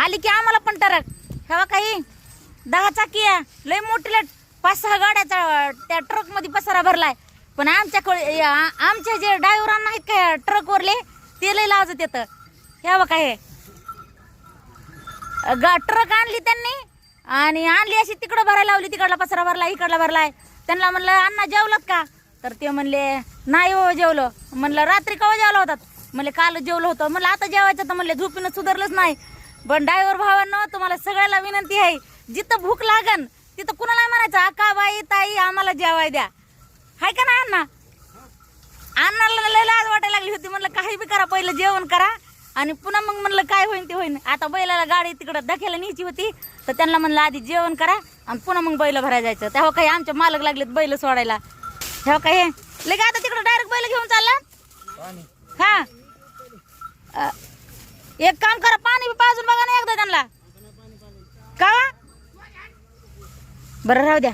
आली की आम्हाला पण टरक हेवा काही 10 चाकी आहे लय मोठीला 5-6 गाड्याचा त्या ट्रक मध्ये पसारा भरलाय. पण आमच्या जे ड्रायव्हरांना आहेत काय ट्रक वरले ते लय लाजत येतं. हेवा काय ट्रक आणली त्यांनी आणि आणली अशी तिकडं भरायला लावली. तिकडला पसारा भरला इकडला भरलाय. त्यांना म्हणलं अण्णा जेवलात का तर ते म्हणले नाही हो जेवलो. म्हणलं रात्री केव्हा जेवला होतात म्हणले काल जेवलो होतो. म्हणलं आता जेवायचं तर म्हणले झोपीनं सुधारलंच नाही. पण ड्रायव्हर भावांनो तुम्हाला सगळ्याला विनंती आहे जिथं भूक लागन तिथं कुणाला म्हणायचं आका बाई ताई आम्हाला जेवाय द्या हाय का नाही अण्णा. अण्णाला लय लाज वाटायला लागली होती. म्हणलं काही बी करा पहिलं जेवण करा आणि पुन्हा मग म्हणलं काय होईन ते होईन. आता बैलाला गाडी तिकडं धक्याला न्यायची होती तर त्यांना म्हणलं आधी जेवण करा आणि पुन्हा मग बैल भरायला जायचं. तेव्हा काही आमचे मालक लागलेत बैल सोडायला. तेव्हा काय लगे आता तिकडं डायरेक्ट बैल घेऊन चालला. हा एक काम करा पाणी पाजून बघा ना एकदा त्यांना का बरं राहू द्या.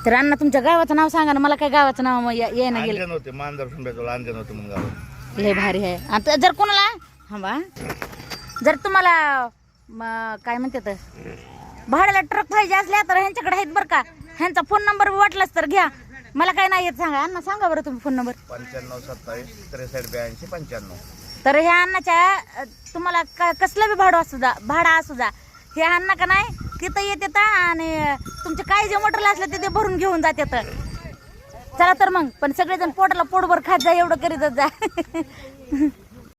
तर अण्णा तुमच्या गावाचं नाव सांगा ना मला काय गावाचं नाव ये ना गेलं होते मांजर सुंब्याचं अंजन होते मग गावात लय भारी आहे. आता जर कोणाला हा जर तुम्हाला काय म्हणते तर भाड्याला ट्रक पाहिजे असल्या तर ह्यांच्याकडे आहेत बरं का. ह्यांचा फोन नंबर वाटलाच तर घ्या. मला काय नाही येत सांगा अण्णा सांगा बरं तुम्ही फोन नंबर 95 27 63 82 95. तर ह्या अण्णाच्या तुम्हाला कसलं बी भाडा असू द्या हे अण्णा का नाही तिथं येते आणि तुमचे काय जे मटेरियल असलं ते भरून घेऊन जाते. चला तर मग पण सगळेजण पोटाला पोटभर खात जा एवढं करीतच जा.